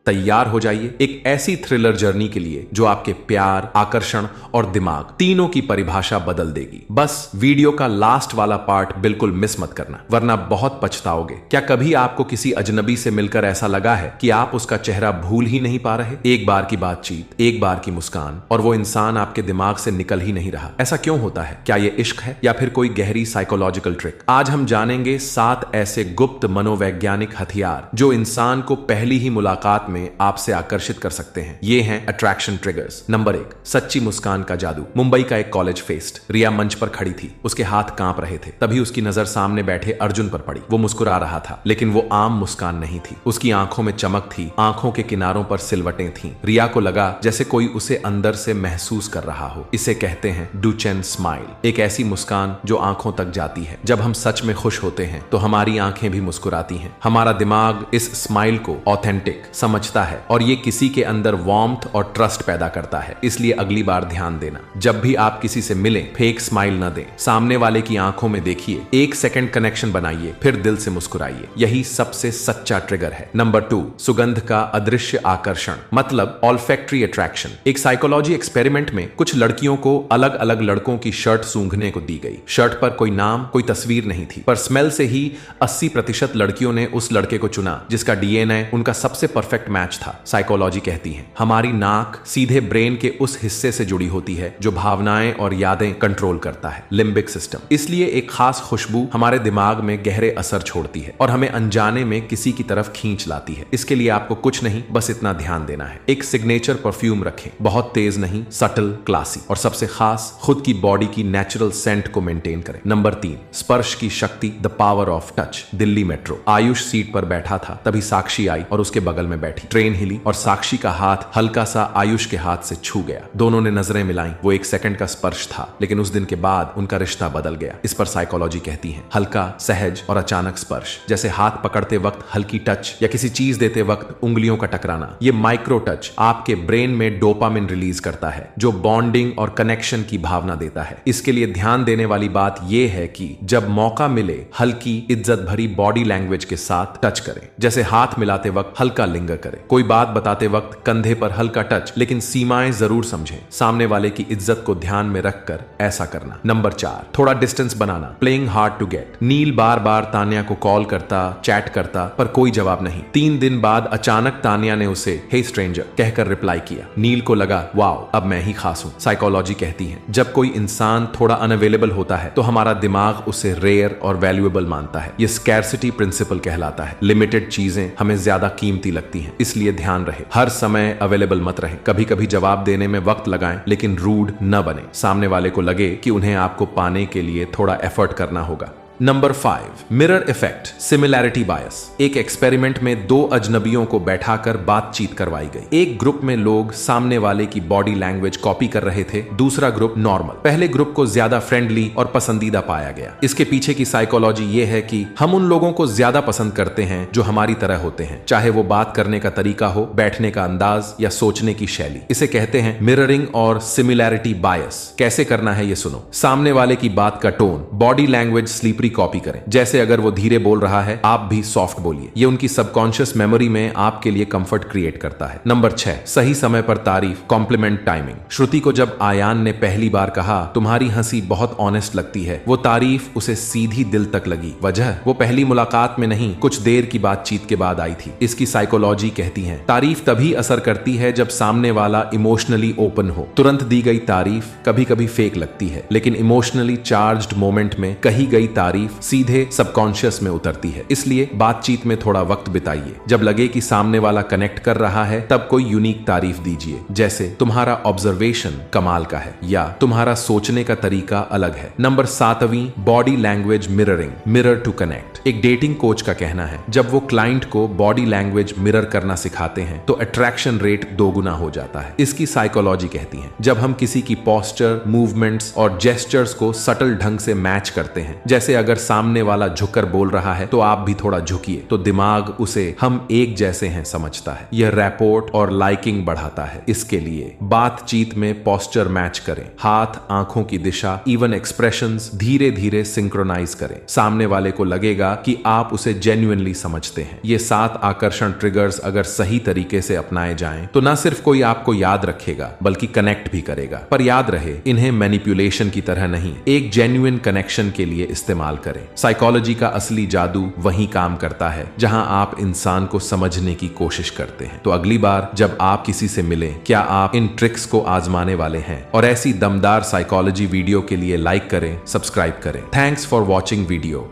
तैयार हो जाइए एक ऐसी थ्रिलर जर्नी के लिए जो आपके प्यार, आकर्षण और दिमाग तीनों की परिभाषा बदल देगी। बस वीडियो का लास्ट वाला पार्ट बिल्कुल मिस मत करना, वरना बहुत पछताओगे। क्या कभी आपको किसी अजनबी से मिलकर ऐसा लगा है कि आप उसका चेहरा भूल ही नहीं पा रहे? एक बार की बातचीत, एक बार की मुस्कान, और वो इंसान आपके दिमाग से निकल ही नहीं रहा। ऐसा क्यों होता है? क्या ये इश्क है या फिर कोई गहरी साइकोलॉजिकल ट्रिक? आज हम जानेंगे 7 ऐसे गुप्त मनोवैज्ञानिक हथियार जो इंसान को पहली ही मुलाकात में आपसे आकर्षित कर सकते हैं। ये हैं अट्रैक्शन ट्रिगर्स। नंबर 1, सच्ची मुस्कान का जादू। मुंबई का एक कॉलेज फेस्ट। रिया मंच पर खड़ी थी, उसके हाथ कांप रहे थे। तभी उसकी नजर सामने बैठे अर्जुन पर पड़ी। वो मुस्कुरा रहा था, लेकिन वो आम मुस्कान नहीं थी। उसकी आंखों में चमक थी, आंखों के किनारों पर सिलवटें थीं। रिया को लगा जैसे कोई उसे अंदर से महसूस कर रहा हो। इसे कहते हैं डुचेन स्माइल, एक ऐसी मुस्कान जो आंखों तक जाती है। जब हम सच में खुश होते हैं तो हमारी आंखें भी मुस्कुराती हैं। हमारा दिमाग इस स्माइल को ऑथेंटिक समझता है और ये किसी के अंदर वार्मथ और ट्रस्ट पैदा करता है। इसलिए अगली बार ध्यान देना, जब भी आप किसी से मिलें फेक स्माइल न दें। सामने वाले की आंखों में देखिए, 1 सेकंड कनेक्शन बनाइए, फिर दिल से मुस्कुराइए। यही सबसे सच्चा ट्रिगर है। नंबर 2, सुगंध का अदृश्य आकर्षण, मतलब ऑल्फैक्टरी अट्रैक्शन। एक साइकोलॉजी एक्सपेरिमेंट में कुछ लड़कियों को अलग अलग लड़कों की शर्ट सूंघने को दी गई। शर्ट पर कोई नाम, कोई तस्वीर नहीं थी, पर स्मेल से ही 80% लड़कियों ने उस लड़के को चुना जिसका डीएनए उनका सबसे परफेक्ट मैच था। साइकोलॉजी कहती है हमारी नाक सीधे ब्रेन के उस हिस्से से जुड़ी होती है जो भावनाएं और यादें कंट्रोल करता है, लिम्बिक सिस्टम। इसलिए एक खास खुशबू हमारे दिमाग में गहरे असर छोड़ती है और हमें अनजाने में किसी की तरफ खींच लाती है। इसके लिए आपको कुछ नहीं, बस इतना ध्यान देना है, एक सिग्नेचर परफ्यूम रखें, बहुत तेज नहीं, सटल, क्लासी, और सबसे खास खुद की बॉडी की नेचुरल सेंट को मेंटेन करें। नंबर 3, स्पर्श की शक्ति, the power of touch. Delhi metro, Ayush seat पर बैठा था, तभी साक्षी आई और उसके बगल में बैठी। ट्रेन हिली और साक्षी का हाथ हल्का सा आयुष के हाथ से छू गया। दोनों ने नजरें मिलाई। वो 1 सेकंड का स्पर्श था, लेकिन उस दिन के बाद उनका रिश्ता बदल गया। इस पर साइकोलॉजी कहती है हल्का, सहज और अचानक स्पर्श, जैसे हाथ पकड़ते वक्त हल्की टच या किसी चीज देते वक्त उंगलियों का टकराना। ये माइक्रो टच आपके ब्रेन में डोपामिन रिलीज करता है जो बॉन्डिंग और कनेक्शन की भावना देता है। इसके लिए ध्यान देने वाली बात यह है कि जब मौका मिले हल्की इज्जत भरी बॉडी लैंग्वेज के साथ टच करें, जैसे हाथ मिलाते वक्त हल्का लिंगर करें, कोई बात बताते वक्त कंधे पर हल्का टच, लेकिन सीमाएं जरूर समझें। सामने वाले की इज्जत को ध्यान में रखकर ऐसा करना। नंबर 4, थोड़ा डिस्टेंस बनाना, playing hard to get. Neel बार बार तान्या को कॉल करता, चैट करता, पर कोई जवाब नहीं। 3 दिन बाद अचानक तान्या ने उसे हे स्ट्रेंजर कहकर रिप्लाई किया। नील को लगा वाओ, अब मैं ही खास हूं। साइकोलॉजी कहती है जब कोई इंसान थोड़ा अनअवेलेबल होता है तो हमारा दिमाग उसे रेयर और वैल्यूएबल मानता है। यह स्कैर्सिटी प्रिंसिपल कहलाता है। लिमिटेड चीजें हमें ज्यादा कीमती लगती हैं, इसलिए ध्यान रहे हर समय अवेलेबल मत रहे। कभी कभी जवाब देने में वक्त लगाएं, लेकिन रूड न बने। सामने वाले को लगे कि उन्हें आपको पाने के लिए थोड़ा एफर्ट करना होगा। नंबर 5, मिरर इफेक्ट, सिमिलैरिटी बायस। एक एक्सपेरिमेंट में 2 अजनबियों को बैठाकर बातचीत करवाई गई। एक ग्रुप में लोग सामने वाले की बॉडी लैंग्वेज कॉपी कर रहे थे, दूसरा ग्रुप नॉर्मल। पहले ग्रुप को ज्यादा फ्रेंडली और पसंदीदा पाया गया। इसके पीछे की साइकोलॉजी ये है कि हम उन लोगों को ज्यादा पसंद करते हैं जो हमारी तरह होते हैं, चाहे वो बात करने का तरीका हो, बैठने का अंदाज या सोचने की शैली। इसे कहते हैं मिररिंग और सिमिलैरिटी बायस। कैसे करना है ये सुनो। सामने वाले की बात का tone, body language slippery copy करें। जैसे अगर वो धीरे बोल रहा है, आप भी सॉफ्ट बोलिए। ये उनकी सबकॉन्शियस मेमोरी में आपके लिए कंफर्ट क्रिएट करता है। नंबर 6, सही समय पर तारीफ, कॉम्प्लीमेंट टाइमिंग। श्रुति को जब आयान ने पहली बार कहा तुम्हारी हंसी बहुत ऑनेस्ट लगती है, वो तारीफ उसे सीधी दिल तक लगी। वजह, वो पहली मुलाकात में नहीं, कुछ देर की बातचीत के बाद आई थी। इसकी साइकोलॉजी कहती है तारीफ तभी असर करती है जब सामने वाला इमोशनली ओपन हो। तुरंत दी गई तारीफ कभी कभी फेक लगती है, लेकिन इमोशनली चार्ज्ड मोमेंट में कही गई तारीफ सीधे सबकॉन्शियस में उतरती है। इसलिए बातचीत में थोड़ा वक्त बिताइए। जब लगे कि सामने वाला कनेक्ट कर रहा है, तब कोई यूनिक तारीफ दीजिए, जैसे तुम्हारा ऑब्जर्वेशन कमाल का है या तुम्हारा सोचने का तरीका अलग है। नंबर 7वीं, body language mirroring, mirror to connect. एक डेटिंग कोच का कहना है जब वो क्लाइंट को बॉडी लैंग्वेज मिरर करना सिखाते हैं तो अट्रैक्शन रेट 2 गुना हो जाता है। इसकी साइकोलॉजी कहती है जब हम किसी की पोस्चर, मूवमेंट्स और जेस्चर्स को सटल ढंग से मैच करते हैं, जैसे अगर सामने वाला झुककर बोल रहा है तो आप भी थोड़ा झुकिए, तो दिमाग उसे हम एक जैसे हैं समझता है। यह रैपोर्ट और लाइकिंग बढ़ाता है। इसके लिए बातचीत में पोस्चर मैच करें, हाथ, आंखों की दिशा, इवन एक्सप्रेशंस धीरे धीरे सिंक्रोनाइज करें। सामने वाले को लगेगा कि आप उसे जेन्युइनली समझते हैं। ये 7 आकर्षण ट्रिगर्स अगर सही तरीके से अपनाए जाएं तो न सिर्फ कोई आपको याद रखेगा बल्कि कनेक्ट भी करेगा। पर याद रहे, इन्हें मैनिपुलेशन की तरह नहीं, एक जेन्युइन कनेक्शन के लिए इस्तेमाल करें। साइकोलॉजी का असली जादू वहीं काम करता है जहां आप इंसान को समझने की कोशिश करते हैं। तो अगली बार जब आप किसी से मिलें, क्या आप इन ट्रिक्स को आजमाने वाले हैं? और ऐसी दमदार साइकोलॉजी वीडियो के लिए लाइक करें, सब्सक्राइब करें। Thanks for watching video.